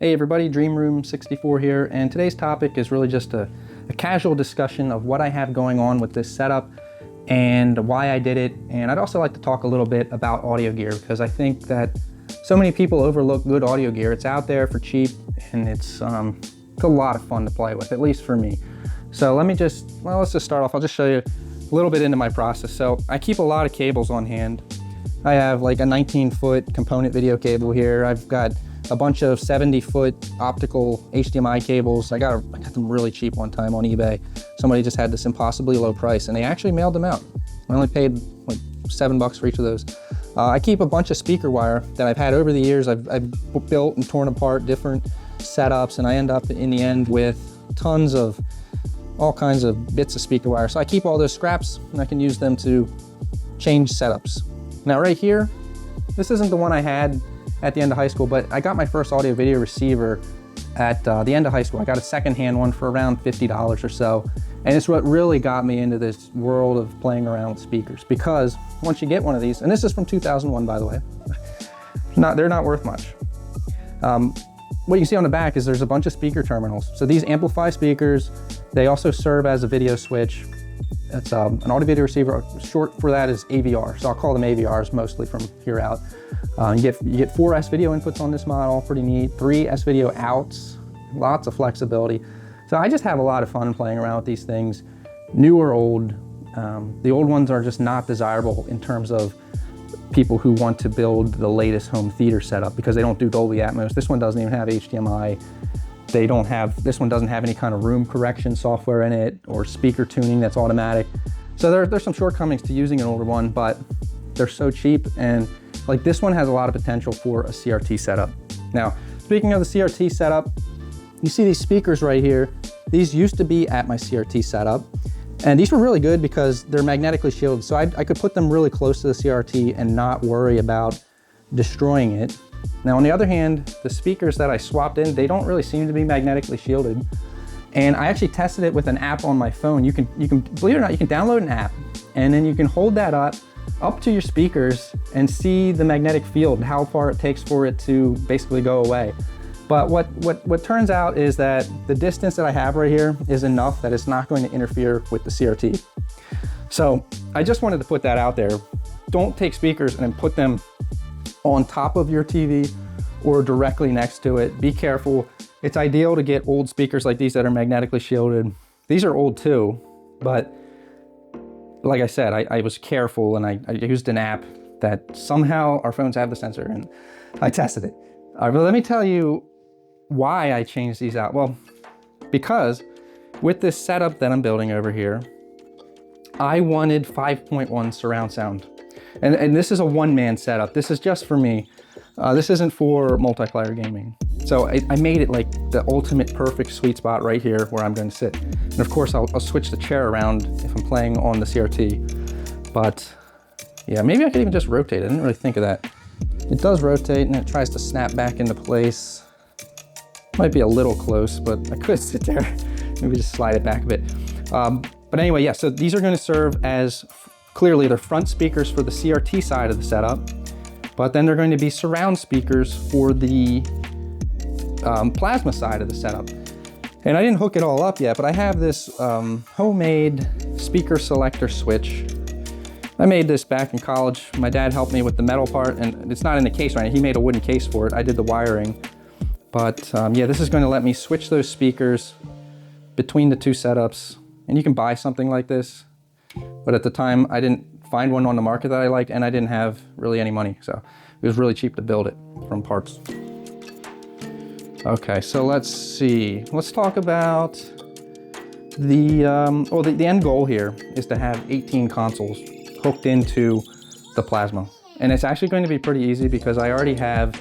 Hey everybody, Dreamroom64 here, and today's topic is really just a casual discussion of what I have going on with this setup and why I did it. And I'd also like to talk a little bit about audio gear, because I think that so many people overlook good audio gear. It's out there for cheap, and it's a lot of fun to play with, at least for me. So let's just start off. I'll just show you a little bit into my process. So I keep a lot of cables on hand. I have like a 19-foot component video cable here. I've got a bunch of 70-foot optical HDMI cables. I got them really cheap one time on eBay. Somebody just had this impossibly low price, and they actually mailed them out. I only paid like $7 for each of those. I keep a bunch of speaker wire that I've had over the years. I've built and torn apart different setups, and I end up in the end with tons of all kinds of bits of speaker wire. So I keep all those scraps, and I can use them to change setups. Now right here, this isn't the one I had at the end of high school, but I got my first audio video receiver at the end of high school. I got a secondhand one for around $50 or so. And it's what really got me into this world of playing around with speakers, because once you get one of these, and this is from 2001, by the way, they're not worth much. What you can see on the back is there's a bunch of speaker terminals. So these amplify speakers. They also serve as a video switch. It's an audio video receiver. Short for that is AVR. So I'll call them AVRs mostly from here out. You get 4 S-video inputs on this model, pretty neat. 3 S-video outs, lots of flexibility. So I just have a lot of fun playing around with these things, new or old. The old ones are just not desirable in terms of people who want to build the latest home theater setup, because they don't do Dolby Atmos. This one doesn't even have HDMI. This one doesn't have any kind of room correction software in it or speaker tuning that's automatic. So there's some shortcomings to using an older one, but they're so cheap, and like this one has a lot of potential for a CRT setup. Now, speaking of the CRT setup, you see these speakers right here. These used to be at my CRT setup, and these were really good because they're magnetically shielded. So I could put them really close to the CRT and not worry about destroying it. Now, on the other hand, the speakers that I swapped in, they don't really seem to be magnetically shielded. And I actually tested it with an app on my phone. You can, believe it or not, you can download an app, and then you can hold that up to your speakers and see the magnetic field, how far it takes for it to basically go away. But what turns out is that the distance that I have right here is enough that it's not going to interfere with the CRT. So I just wanted to put that out there. Don't take speakers and then put them on top of your TV or directly next to it. Be careful. It's ideal to get old speakers like these that are magnetically shielded. These are old too, but like I said, I was careful, and I used an app that somehow our phones have the sensor, and I tested it. But let me tell you why I changed these out. Well, because with this setup that I'm building over here, I wanted 5.1 surround sound. And this is a one-man setup. This is just for me. This isn't for multiplayer gaming. So I made it like the ultimate perfect sweet spot right here where I'm going to sit. And of course, I'll switch the chair around if I'm playing on the CRT. But yeah, maybe I could even just rotate it. I didn't really think of that. It does rotate, and it tries to snap back into place. Might be a little close, but I could sit there. Maybe just slide it back a bit. But anyway, yeah, so these are going to serve as clearly they're front speakers for the CRT side of the setup, but then they're going to be surround speakers for the plasma side of the setup. And I didn't hook it all up yet, but I have this homemade speaker selector switch. I made this back in college. My dad helped me with the metal part, and it's not in the case right now. He made a wooden case for it. I did the wiring. But yeah, this is going to let me switch those speakers between the two setups. And you can buy something like this. But at the time, I didn't find one on the market that I liked, and I didn't have really any money. So it was really cheap to build it from parts. Okay, so let's see. Let's talk about the end goal here is to have 18 consoles hooked into the plasma. And it's actually going to be pretty easy because I already have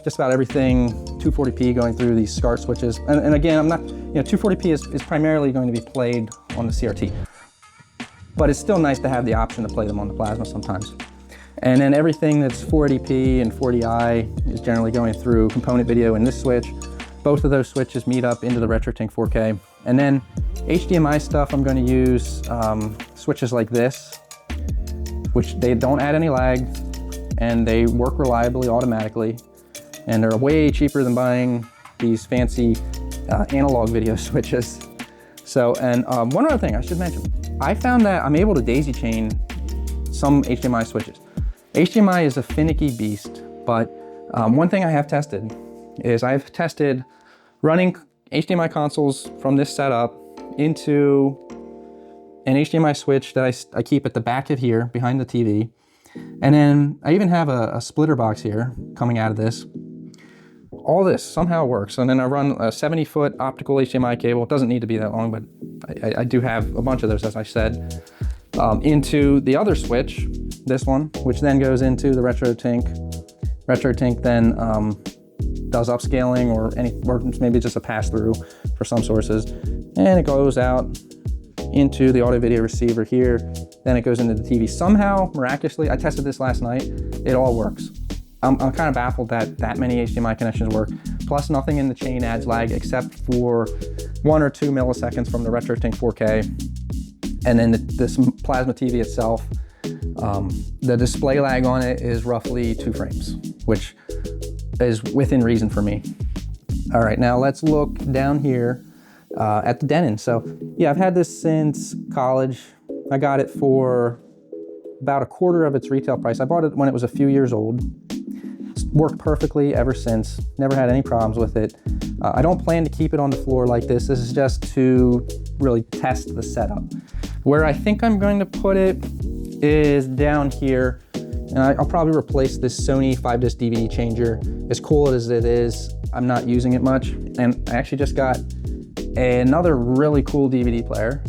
just about everything 240p going through these SCART switches. And again, I'm not, 240p is primarily going to be played on the CRT. But it's still nice to have the option to play them on the plasma sometimes. And then everything that's 480p and 40i is generally going through component video in this switch. Both of those switches meet up into the RetroTINK-4K. And then HDMI stuff, I'm going to use switches like this, which they don't add any lag, and they work reliably automatically. and they're way cheaper than buying these fancy analog video switches. So, and one other thing I should mention, I found that I'm able to daisy chain some HDMI switches. HDMI is a finicky beast, but one thing I have tested is I've tested running HDMI consoles from this setup into an HDMI switch that I keep at the back of here behind the TV. And then I even have a splitter box here coming out of this. All this somehow works. And then I run a 70-foot optical HDMI cable. It doesn't need to be that long, but I do have a bunch of those, as I said, into the other switch, this one, which then goes into the RetroTINK. RetroTINK then does upscaling or maybe just a pass-through for some sources. And it goes out into the audio video receiver here. Then it goes into the TV. Somehow, miraculously, I tested this last night, it all works. I'm kind of baffled that many HDMI connections work. Plus, nothing in the chain adds lag except for 1 or 2 milliseconds from the RetroTINK-4K. And then this plasma TV itself, the display lag on it is roughly 2 frames, which is within reason for me. All right, now let's look down here at the Denon. So yeah, I've had this since college. I got it for about a quarter of its retail price. I bought it when it was a few years old. It's worked perfectly ever since. Never had any problems with it. I don't plan to keep it on the floor like this. This is just to really test the setup. Where I think I'm going to put it is down here. And I'll probably replace this Sony 5-disc DVD changer. As cool as it is, I'm not using it much. And I actually just got another really cool DVD player.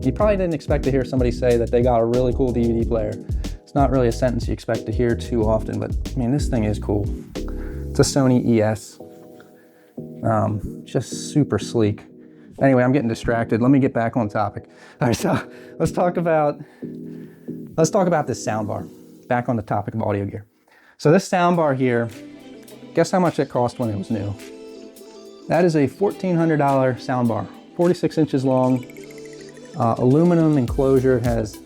You probably didn't expect to hear somebody say that they got a really cool DVD player. It's not really a sentence you expect to hear too often, but I mean, this thing is cool. It's a Sony ES. Just super sleek. Anyway, I'm getting distracted. Let me get back on topic. All right, so let's talk about this soundbar. Back on the topic of audio gear. So this soundbar here, guess how much it cost when it was new? That is a $1,400 soundbar, 46 inches long, aluminum enclosure. It has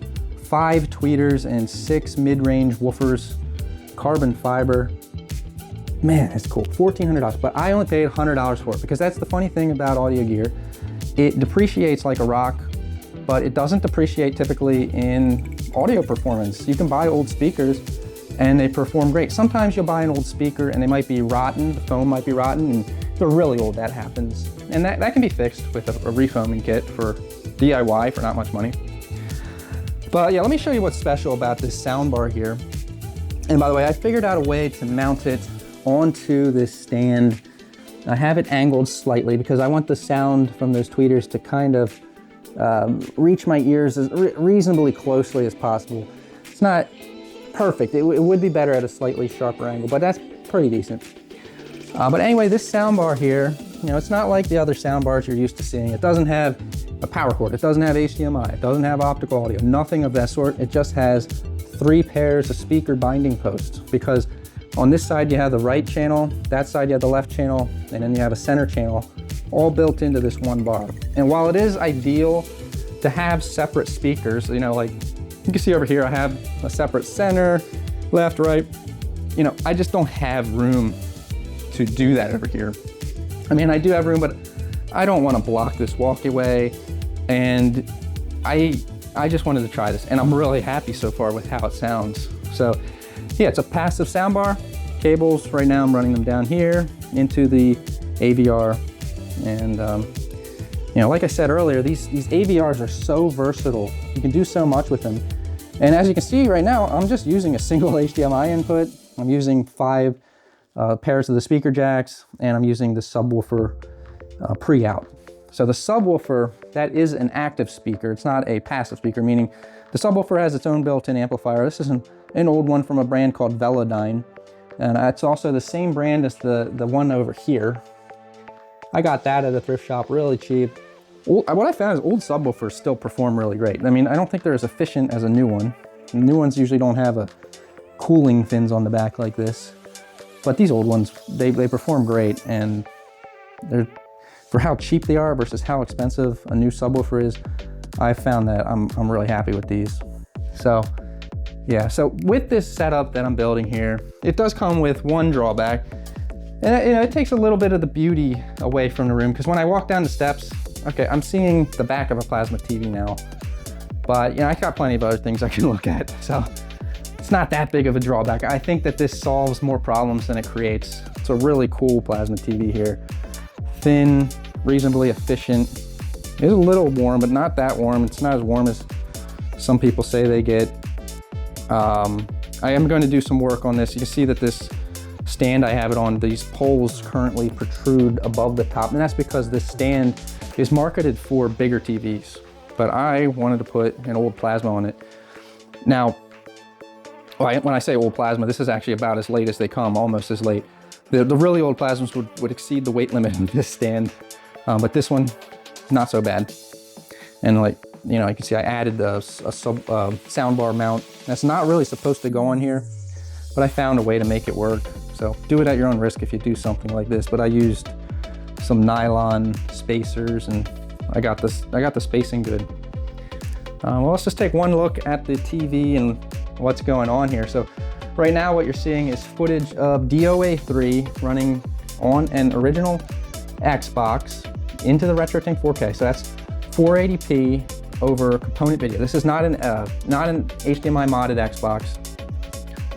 5 tweeters and 6 mid-range woofers, carbon fiber. Man, it's cool, $1,400, but I only paid $100 for it because that's the funny thing about audio gear. It depreciates like a rock, but it doesn't depreciate typically in audio performance. You can buy old speakers and they perform great. Sometimes you'll buy an old speaker and they might be rotten, the foam might be rotten, and they're really old, that happens. And that can be fixed with a refoaming kit for DIY for not much money. But yeah, let me show you what's special about this soundbar here. And by the way, I figured out a way to mount it onto this stand. I have it angled slightly because I want the sound from those tweeters to kind of reach my ears as reasonably closely as possible. It's not perfect. It would be better at a slightly sharper angle, but that's pretty decent. But anyway, this soundbar here, you know, it's not like the other soundbars you're used to seeing. It doesn't have a power cord. It doesn't have HDMI. It doesn't have optical audio. Nothing of that sort. It just has 3 pairs of speaker binding posts, because on this side you have the right channel, that side you have the left channel, and then you have a center channel, all built into this one bar. And while it is ideal to have separate speakers, you know, like you can see over here, I have a separate center, left, right. You know, I just don't have room to do that over here. I mean, I do have room, but I don't want to block this walkway. And I just wanted to try this, and I'm really happy so far with how it sounds. So yeah, it's a passive soundbar. Cables, right now I'm running them down here into the AVR. And you know, like I said earlier, these AVRs are so versatile. You can do so much with them. And as you can see right now, I'm just using a single HDMI input. I'm using 5 pairs of the speaker jacks, and I'm using the subwoofer pre-out. So the subwoofer, that is an active speaker. It's not a passive speaker, meaning the subwoofer has its own built-in amplifier. This is an old one from a brand called Velodyne. And it's also the same brand as the one over here. I got that at a thrift shop, really cheap. What I found is old subwoofers still perform really great. I mean, I don't think they're as efficient as a new one. New ones usually don't have a cooling fins on the back like this. But these old ones, they perform great, and they're, for how cheap they are versus how expensive a new subwoofer is, I found that I'm really happy with these. So yeah, so with this setup that I'm building here, it does come with one drawback, And you know, it takes a little bit of the beauty away from the room, because when I walk down the steps, okay, I'm seeing the back of a plasma TV now, but you know, I got plenty of other things I can look at, so it's not that big of a drawback. I think that this solves more problems than it creates. It's a really cool plasma TV here. Thin, reasonably efficient. It's a little warm, but not that warm. It's not as warm as some people say they get. I am going to do some work on this. You can see that this stand I have it on, these poles currently protrude above the top, and that's because this stand is marketed for bigger TVs, but I wanted to put an old plasma on it. Now, when I say old plasma, this is actually about as late as they come, almost as late. The really old plasmas would exceed the weight limit in this stand, but this one, not so bad. And like, you know, you can see I added a soundbar mount. That's not really supposed to go on here, but I found a way to make it work. So do it at your own risk if you do something like this, but I used some nylon spacers and I got the spacing good. Well, let's just take one look at the TV and what's going on here. So right now what you're seeing is footage of DOA 3 running on an original Xbox into the RetroTINK-4K. So that's 480p over component video. This is not an HDMI modded Xbox.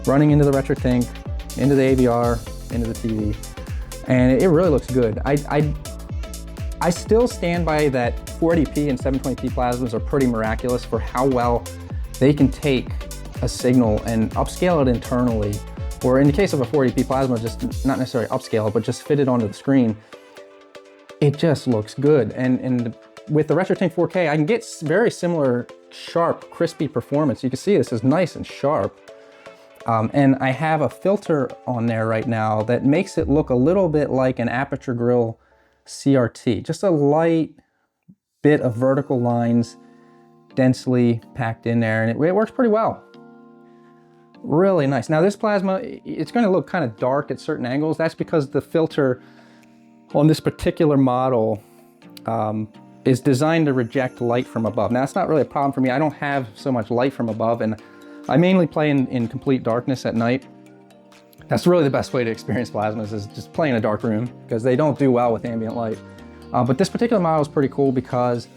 Running into the RetroTINK, into the AVR, into the TV, and it really looks good. I still stand by that 480p and 720p plasmas are pretty miraculous for how well they can take a signal and upscale it internally, or in the case of a 480p plasma, just not necessarily upscale it, but just fit it onto the screen. It just looks good. And with the RetroTINK-4K, I can get very similar sharp, crispy performance. You can see this is nice and sharp. And I have a filter on there right now that makes it look a little bit like an aperture grill CRT. Just a light bit of vertical lines densely packed in there, and it works pretty well. Really nice. Now this plasma, it's going to look kind of dark at certain angles. That's because the filter on this particular model is designed to reject light from above. Now, that's not really a problem for me. I don't have so much light from above, and I mainly play in complete darkness at night. That's really the best way to experience plasmas, is just play in a dark room, because they don't do well with ambient light. But this particular model is pretty cool because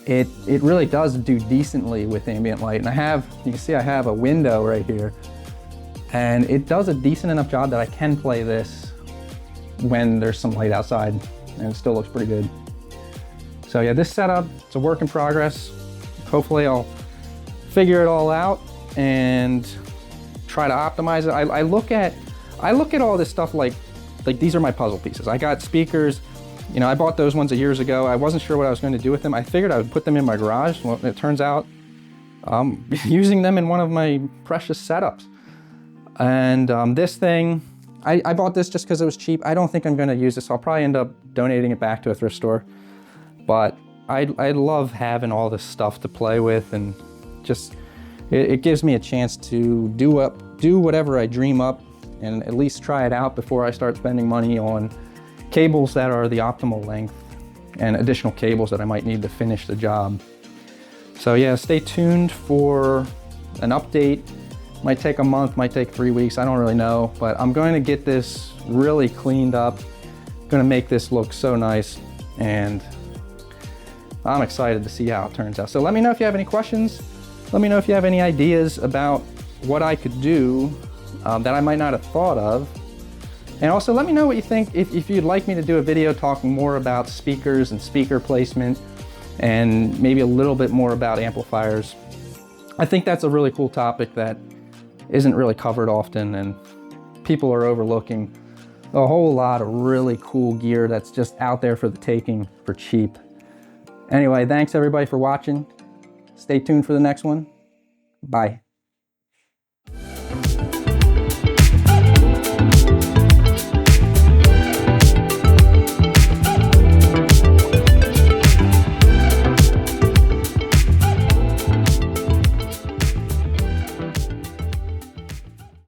it really does do decently with ambient light. And you can see I have a window right here, and it does a decent enough job that I can play this when there's some light outside, and it still looks pretty good. So yeah, this setup, it's a work in progress. Hopefully I'll figure it all out and try to optimize it. I look at all this stuff like these are my puzzle pieces. I got speakers, you know, I bought those ones years ago. I wasn't sure what I was going to do with them. I figured I would put them in my garage. Well, it turns out I'm using them in one of my precious setups. And this thing, I bought this just because it was cheap. I don't think I'm going to use this. I'll probably end up donating it back to a thrift store. But I love having all this stuff to play with, and just it gives me a chance to do whatever I dream up, and at least try it out before I start spending money on cables that are the optimal length and additional cables that I might need to finish the job. So yeah, stay tuned for an update. Might take a month, might take 3 weeks, I don't really know, but I'm going to get this really cleaned up. I'm going to make this look so nice, and I'm excited to see how it turns out. So let me know if you have any questions. Let me know if you have any ideas about what I could do that I might not have thought of. And also let me know what you think, if you'd like me to do a video talking more about speakers and speaker placement, and maybe a little bit more about amplifiers. I think that's a really cool topic that isn't really covered often, and people are overlooking a whole lot of really cool gear that's just out there for the taking for cheap. Anyway, thanks everybody for watching. Stay tuned for the next one. Bye.